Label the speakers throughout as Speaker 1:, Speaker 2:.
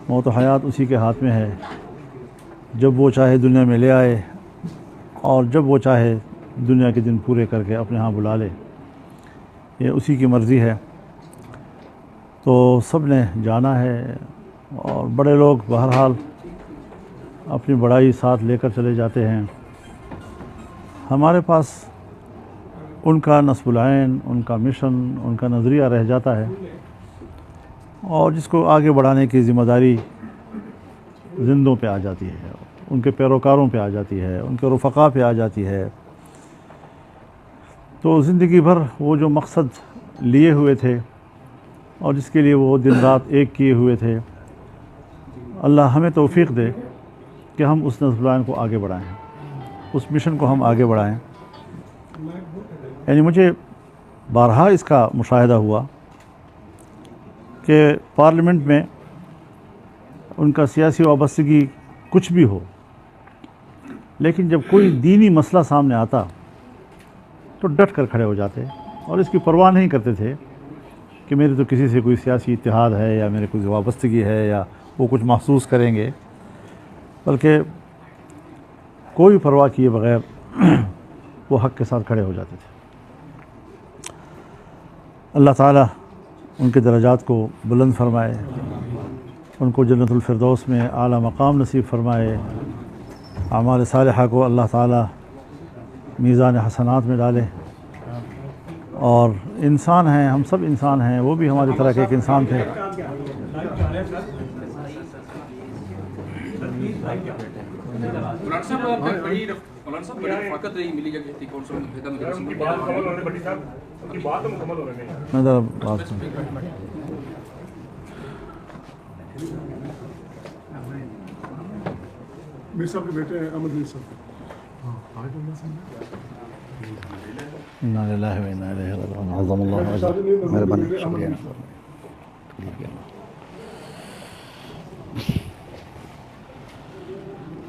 Speaker 1: मौत हयात उसी के हाथ में है। जब वो चाहे दुनिया में ले आए और जब वो चाहे दुनिया के दिन पूरे करके अपने यहाँ बुला ले, ये उसी की मर्ज़ी है। तो सब ने जाना है और बड़े लोग बहरहाल अपनी बड़ाई साथ लेकर चले जाते हैं। हमारे पास उनका नस्बुल ऐन, उनका मिशन, उनका नज़रिया रह जाता है और जिसको आगे बढ़ाने की ज़िम्मेदारी जिंदों पे आ जाती है, उनके पैरोकारों पे आ जाती है, उनके रफ़क़ा पे आ जाती है। तो ज़िंदगी भर वो जो मकसद लिए हुए थे और जिसके लिए वो दिन रात एक किए हुए थे, अल्लाह हमें तौफ़ीक़ दे कि हम उस नस्बुल ऐन को आगे बढ़ाएँ, उस मिशन को हम आगे बढ़ाएँ। यानी मुझे बारहा इसका मुशाहिदा हुआ कि पार्लियामेंट में उनका सियासी वाबस्तगी कुछ भी हो, लेकिन जब कोई दीनी मसला सामने आता तो डट कर खड़े हो जाते और इसकी परवाह नहीं करते थे कि मेरे तो किसी से कोई सियासी इत्तेहाद है या मेरे कोई वाबस्तगी है या वो कुछ महसूस करेंगे, बल्कि कोई परवाह किए बग़ैर वो हक़ के साथ खड़े हो जाते थे। अल्लाह ताला उनके दर्जात को बुलंद फरमाए, उनको जन्नतुल फिरदौस में आला मकाम नसीब फरमाए, आमाल सालिहा को अल्लाह ताला मीज़ान हसनात में डाले। और इंसान हैं, हम सब इंसान हैं, वो भी हमारी तरह के एक इंसान थे।
Speaker 2: मीर साहब के बेटे हैं अहमद मीर साहब।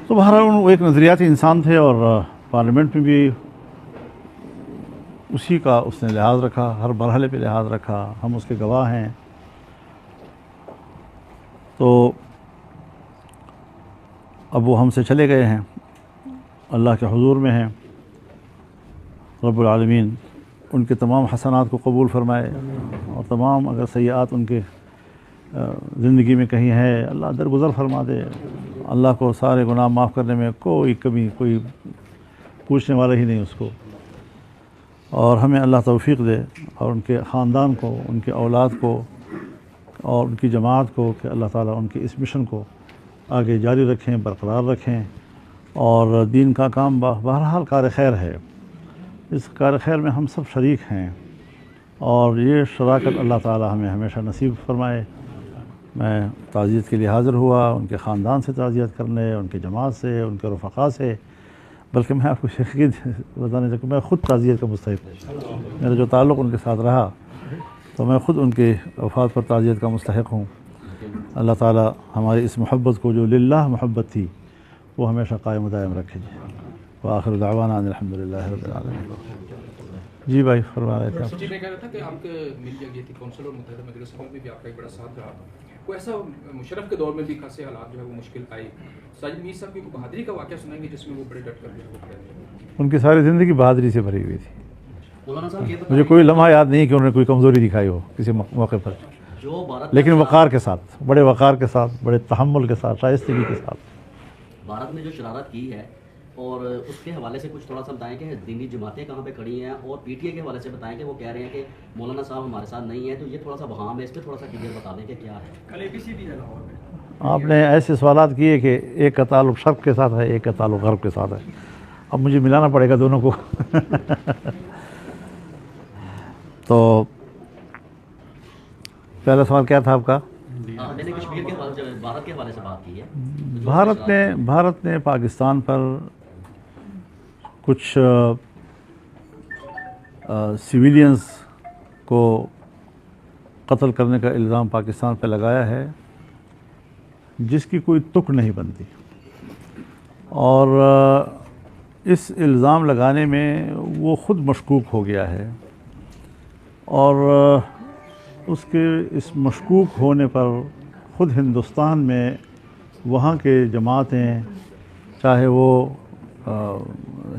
Speaker 1: तो बहरहाल वो एक नज़रियाती इंसान थे और पार्लियामेंट में भी उसी का उसने लिहाज रखा, हर मरहले पे लिहाज रखा, हम उसके गवाह हैं। तो अब वो हमसे चले गए हैं, अल्लाह के हुजूर में हैं। रब्बुल आलमीन उनके तमाम हसनात को कबूल फरमाए और तमाम अगर सय्यात उनके ज़िंदगी में कहीं है, अल्लाह दरगुज़र फरमा दे। अल्लाह को सारे गुनाह माफ़ करने में कोई कमी, कोई पूछने वाला ही नहीं उसको। और हमें अल्लाह तौफ़ीक़ दे और उनके ख़ानदान को, उनके औलाद को और उनकी जमात को कि अल्लाह ताला उनके इस मिशन को आगे जारी रखें, बरकरार रखें। और दीन का काम बहरहाल कार खैर है, इस कार खैर में हम सब शरीक हैं और ये शराकत अल्लाह ताला हमें हमेशा नसीब फरमाए। मैं ताज़ियत के लिए हाज़िर हुआ, उनके ख़ानदान से ताज़ियत करने, उनके जमात से, उनके रफ़क़ा से, बल्कि मैं आपको यकीन बताने सकूँ मैं ख़ुद ताज़ियत का मुस्तहिक़ हूँ। मेरा जो ताल्लुक़ उनके साथ रहा तो मैं ख़ुद उनके वफ़ात पर ताज़ियत का मुस्तहिक़ हूँ। अल्लाह ताला हमारी इस मोहब्बत को जो लिल्लाह मोहब्बत थी वो हमेशा कायम दायम रखे। व आखिर दावाना अल्हम्दुलिल्लाहि रब्बिल आलमीन। जी भाई फरमा रहे थे आप।
Speaker 3: जी मैं कह रहा था कि आपके मिल गई थी कौंसिल और मुत्तहिदा मजलिस में भी आपका एक बड़ा साथ रहा। कोई ऐसा मुशर्रफ के दौर में भी खासे हालात जो है वो मुश्किल आई, साजिद मीर साहब की बहादुरी का वाक़या सुनाएंगे जिसमें वो बड़े डट कर जो है वो खड़े थे।
Speaker 1: उनकी सारी ज़िंदगी बहादुरी से भरी हुई थी। मुझे कोई लम्हा याद नहीं कि उन्होंने कोई कमज़ोरी दिखाई हो किसी मौके पर, लेकिन वक़ार के साथ, बड़े वक़ार के साथ, बड़े तहम्मुल के साथ, शाइस्तगी के साथ।
Speaker 4: भारत में जो शरारत की है और उसके हवाले से कुछ थोड़ा सा बताएं कि दीनी जमातें कहाँ पे खड़ी हैं, और पीटीए के हवाले से बताएं कि वो कह रहे हैं कि मौलाना साहब हमारे साथ नहीं है, तो ये थोड़ा सा बहाम है, इस पर थोड़ा सा क्लियर बता दें कि क्या है। कल एपीसी भी है लाहौर में।
Speaker 1: आपने ऐसे सवालात किए कि एक का ताल्लुक़ शर्क़ के साथ है, एक का ताल्लुक़ ग़र्ब के साथ है। अब मुझे मिलाना पड़ेगा दोनों को। तो पहला सवाल क्या था आपका?
Speaker 4: मैंने कश्मीर के भारत के हवाले से बात की है।
Speaker 1: भारत ने पाकिस्तान पर कुछ सिविलियंस को कत्ल करने का इल्ज़ाम पाकिस्तान पर लगाया है जिसकी कोई तुक नहीं बनती, और इस इल्ज़ाम लगाने में वो ख़ुद मशकूक हो गया है और उसके इस मशकूक होने पर ख़ुद हिंदुस्तान में वहाँ के जमातें, चाहे वो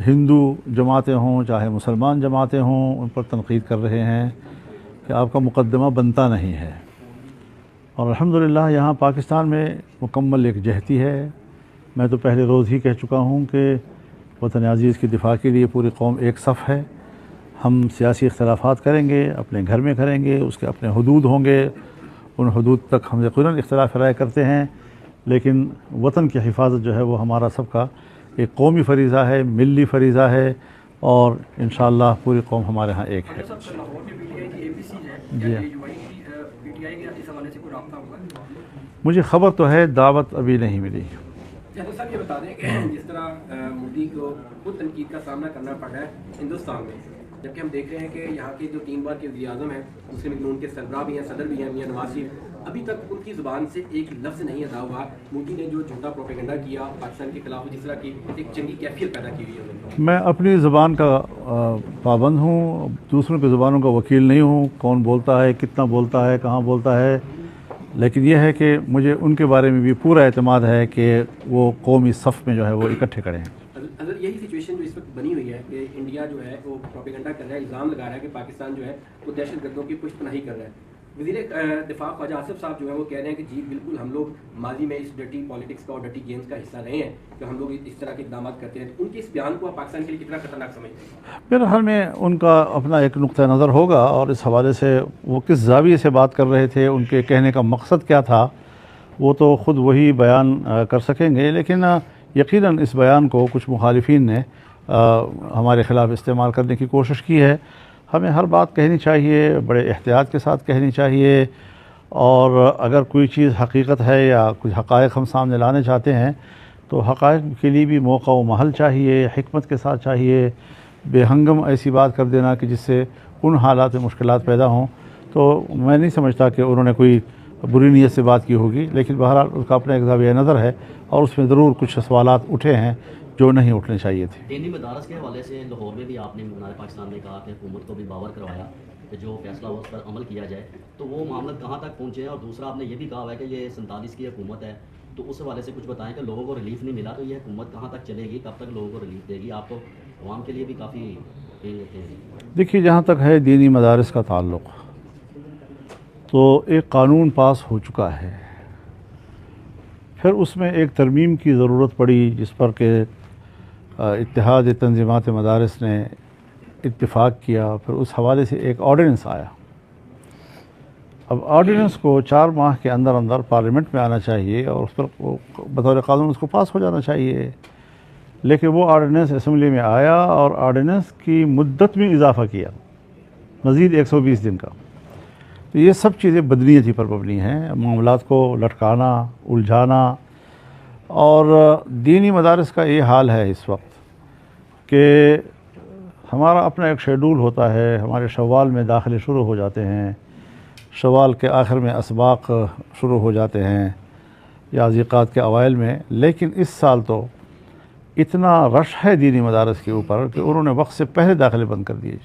Speaker 1: हिंदू जमातें हों चाहे मुसलमान जमातें हों, उन पर तनक़ीद कर रहे हैं कि आपका मुक़द्दमा बनता नहीं है। और अल्हम्दुलिल्लाह यहाँ पाकिस्तान में मुकम्मल एक जहती है। मैं तो पहले रोज़ ही कह चुका हूँ कि वतन अज़ीज़ की दिफा के लिए पूरी कौम एक सफ़ है। हम सियासी इख्तलाफात करेंगे, अपने घर में करेंगे, उसके अपने हदूद होंगे, उन हदूद तक हम यक़ीनन इख्तलाफ राय करते हैं, लेकिन वतन की हिफाजत जो है वो हमारा सबका एक कौमी फ़रीज़ा है, मिली फ़रीज़ा है, और इंशाअल्लाह पूरी कौम हमारे यहाँ एक है। जी, मुझे ख़बर तो है, दावत अभी नहीं मिली।
Speaker 2: तो सर ये बता दें कि जिस तरह मोदी को खुद तनकीद का सामना करना पड़ रहा है हिंदुस्तान में, जबकि हम देख रहे हैं कि यहाँ के जो 3 बार के वज़ीर-ए-आज़म हैं, मुस्लिम लीग नून के सरबराह भी हैं, सदर भी हैं, मियां नवाज शरीफ, अभी तक उनकी ज़ुबान से एक लफ्ज़ नहीं अदा हुआ। मोदी ने जो झूठा प्रोपेगेंडा किया पाकिस्तान के खिलाफ, जिस तरह की एक जंगी कैफियत पैदा की हुई है उन्होंने।
Speaker 1: मैं अपनी ज़ुबान का पाबंद हूँ, दूसरों की ज़ुबानों का वकील नहीं हूँ। कौन बोलता है, कितना बोलता है, कहाँ बोलता है, लेकिन यह है कि मुझे उनके बारे में भी पूरा एतमाद है कि वो कौमी सफ़ में जो है वो इकट्ठे खड़े हैं।
Speaker 2: अगर यही सिचुएशन जो इस वक्त बनी हुई है कि इंडिया जो है वो प्रोपेगेंडा कर रहा है, इल्ज़ाम लगा रहा है कि पाकिस्तान जो है वो दहशतगर्दों की पुष्टपनाही कर रहा है, वज़ीर दिफा ख्वाजा आसिफ साहब जो है वो कह रहे हैं कि जी बिल्कुल हम लोग माजी में इस डर्टी पॉलिटिक्स का और डर्टी गेम्स का हिस्सा रहे हैं, कि हम लोग इस तरह के इक़दाम करते हैं। तो उनके इस बयान को आप पाकिस्तान के लिए कितना खतरनाक समझते हैं?
Speaker 1: मेरे ख्याल में उनका अपना एक नुक्ता नज़र होगा, और इस हवाले से वो किस ज़ाविये से बात कर रहे थे, उनके कहने का मकसद क्या था, वो तो ख़ुद वही बयान कर सकेंगे। लेकिन यकीनन इस बयान को कुछ मुखालिफिन ने हमारे ख़िलाफ़ इस्तेमाल करने की कोशिश की है। हमें हर बात कहनी चाहिए, बड़े एहतियात के साथ कहनी चाहिए, और अगर कोई चीज़ हकीकत है या कुछ हक़ाइक़ हम सामने लाने चाहते हैं तो हक़ाइक़ के लिए भी मौका व महल चाहिए, हिकमत के साथ चाहिए। बेहंगम ऐसी बात कर देना कि जिससे उन हालात में मुश्किलात पैदा हों, तो मैं नहीं समझता कि उन्होंने कोई बुरी नीयत से बात की होगी। लेकिन बहरहाल उसका अपना एक ज़ाविया नज़र है, और उसमें ज़रूर कुछ सवालात उठे हैं जो नहीं उठने चाहिए थे।
Speaker 4: दीनी मदारस के हवाले से लाहौर में भी आपने मीनार पाकिस्तान में कहा कि हुकूमत को भी बावर करवाया कि जो फैसला हो उस पर अमल किया जाए, तो वो मामला कहाँ तक पहुँचे हैं? और दूसरा आपने ये भी कहा है कि ये 47 की हुकूमत है, तो उस हवाले से कुछ बताएं कि लोगों को रिलीफ नहीं मिला, तो ये हुकूमत कहाँ तक चलेगी, कब तक लोगों को रिलीफ देगी? आप तो अवाम के लिए भी काफ़ी
Speaker 1: देखिए, जहाँ तक है दीनी मदारस का ताल्लुक़, तो एक क़ानून पास हो चुका है, फिर उसमें एक तरमीम की ज़रूरत पड़ी, जिस पर कि इत्तेहाद तंज़ीमात मदारिस ने इत्तिफ़ाक़ किया। फिर उस हवाले से एक ऑर्डिनेंस आया। अब ऑर्डिनेंस को 4 माह के अंदर अंदर पार्लियामेंट में आना चाहिए, और उस पर बतौर क़ानून उसको पास हो जाना चाहिए। लेकिन वो ऑर्डिनेंस असम्बली में आया, और ऑर्डिनेंस की मुद्दत में इजाफ़ा किया मज़ीद 120 दिन का। तो ये सब चीज़ें बदनीयती पर मबनी हैं, मामलात को लटकाना, उलझाना। और दीनी मदारिस का ये हाल है इस वक्त कि हमारा अपना एक शेड्यूल होता है, हमारे शव्वाल में दाखिले शुरू हो जाते हैं, शव्वाल के आखिर में असबाक शुरू हो जाते हैं, या ज़िक़ात के अवाइल में। लेकिन इस साल तो इतना रश है दीनी मदारिस के ऊपर कि उन्होंने वक्त से पहले दाखिले बंद कर दिए।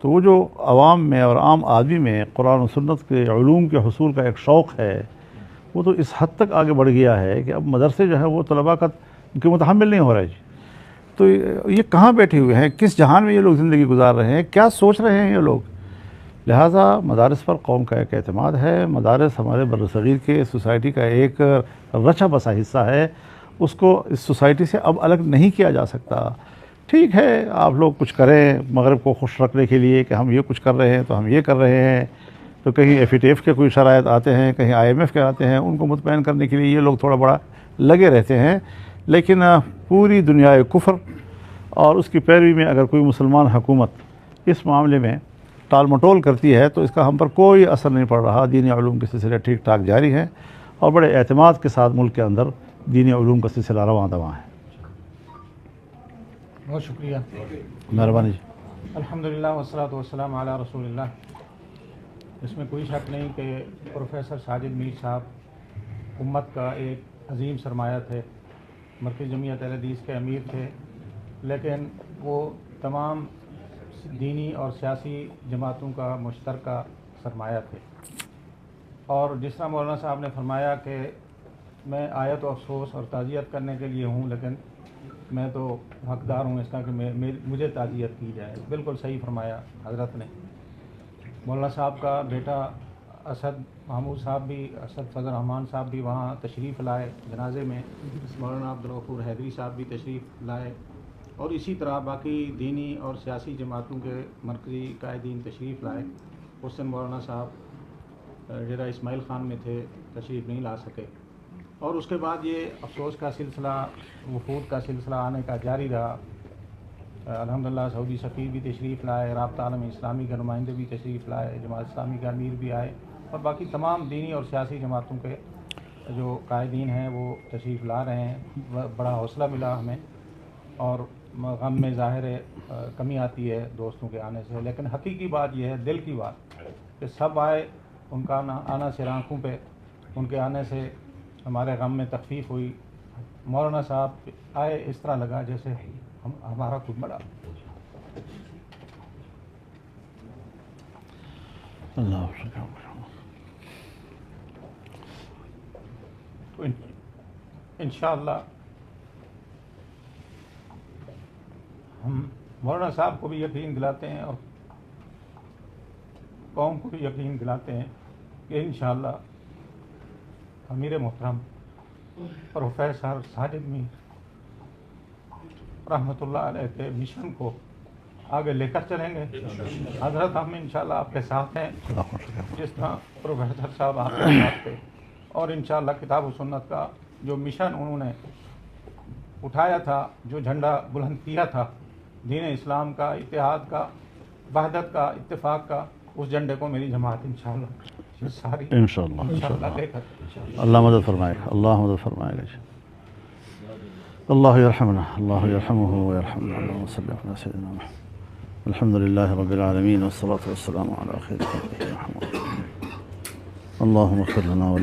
Speaker 1: तो वो जो अवाम में और आम आदमी में कुरान और सुन्नत के उलूम के हुसूल का एक शौक़ है, वो तो इस हद तक आगे बढ़ गया है कि अब मदरसे जो है वो तलबा का उनके मुतहम्मिल नहीं हो रहा है। तो ये कहाँ बैठे हुए हैं, किस जहान में ये लोग ज़िंदगी गुजार रहे हैं, क्या सोच रहे हैं ये लोग? लिहाजा मदारस पर कौम का एक एतमाद है। मदारस हमारे बर्रसगीर के सोसाइटी का एक रचा बसा हिस्सा है, उसको इस सोसाइटी से अब अलग नहीं किया जा सकता। ठीक है, आप लोग कुछ करें मगरब को खुश रखने के लिए कि हम ये कुछ कर रहे हैं तो हम ये कर रहे हैं, तो कहीं FATF के कोई शराइत आते हैं, कहीं IMF के आते हैं, उनको मुतमईन करने के लिए ये लोग थोड़ा बड़ा लगे रहते हैं। लेकिन पूरी दुनिया कुफ्र और उसकी पैरवी में अगर कोई मुसलमान हुकूमत इस मामले में टाल मटोल करती है तो इसका हम पर कोई असर नहीं पड़ रहा। दीनी उलूम के सिलसिले ठीक ठाक जारी हैं, और बड़े एतमाद के साथ मुल्क के अंदर दीनी उलूम का सिलसिला रवां दवां है।
Speaker 5: बहुत शुक्रिया,
Speaker 1: मेहरबानी जी।
Speaker 5: अल्हम्दुलिल्लाह वस्सलातु वस्सलाम अला रसूलिल्लाह। इसमें कोई शक नहीं कि प्रोफेसर साजिद मीर साहब उम्मत का एक अजीम सरमाया थे, मरकज़ी जमीयत अहले हदीस के अमीर थे, लेकिन वो तमाम दीनी और सियासी जमातों का मुश्तरका सरमाया थे। और जिस तरह मौलाना साहब ने फरमाया कि मैं आया तो अफसोस और ताज़ियत करने के लिए हूँ, लेकिन मैं तो हकदार हूँ इसका कि मुझे ताज़ियत की जाए। बिल्कुल सही फरमाया हज़रत ने। मौलाना साहब का बेटा असद महमूद साहब भी, असद फजल रहमान साहब भी वहाँ तशरीफ़ लाए जनाजे में। मौलाना अब्दुल गफूर हैदरी साहब भी तशरीफ़ लाए और इसी तरह बाकी दीनी और सियासी जमातों के मरकज़ी कायदीन तशरीफ़ लाए। उस दिन मौलाना साहब डेरा इस्माइल ख़ान में थे, तशरीफ़ नहीं ला सके। और उसके बाद ये अफसोस का सिलसिला, वफूद का सिलसिला आने का जारी रहा। अल्हम्दुलिल्लाह सऊदी सफ़ीर भी तशरीफ़ लाए, राब्ता आलम इस्लामी के नुमाइंदे भी तशरीफ़ लाए, जमात इस्लामी का अमीर भी आए और बाकी तमाम दीनी और सियासी जमातों के जो कायदीन हैं वो तशरीफ़ ला रहे हैं। बड़ा हौसला मिला हमें और गम में ज़ाहिर है कमी आती है दोस्तों के आने से, लेकिन हकीकी बात यह है, दिल की बात, कि सब आए। उनका आना सिर आँखों पे, उनके आने से हमारे गम में तखफीफ हुई। मौलाना साहब आए इस तरह लगा जैसे हमारा कोई बड़ा
Speaker 1: अल्लाह
Speaker 5: तो इंशाअल्लाह हम मौलाना साहब को भी यकीन दिलाते हैं और कौम को भी यकीन दिलाते हैं कि इंशाअल्लाह अमीर मोहतरम प्रोफेसर साजिद मीर रहमतुल्लाह अलैह के मिशन को आगे लेकर चलेंगे। हज़रत हम इंशाअल्लाह आपके साथ हैं, जिस तरह प्रोफेसर साहब आपके साथ थे। और इंशाअल्लाह किताब व सुन्नत का जो मिशन उन्होंने उठाया था, जो झंडा बुलंद किया था दीन इस्लाम का, इत्तेहाद का, वहदत का, इत्तेफाक का, उस झंडे को मेरी जमात इंशाअल्लाह सारी
Speaker 1: इंशाअल्लाह
Speaker 5: लेकर
Speaker 1: अल्लाह मदद फरमाएगा, अल्लाह मदद फरमाएगा। अल्लाह यरहमना, अल्लाह यरहमुहु व यरहमना। अल्लाहुम्मा सल्लि अला सय्यिदिना मुहम्मद। अल्हम्दुलिल्लाहि रब्बिल आलमीन वस्सलातु वस्सलामु अला खैरि खल्क़िही मुहम्मद। अल्लाहुम्मा इग़फिर लना व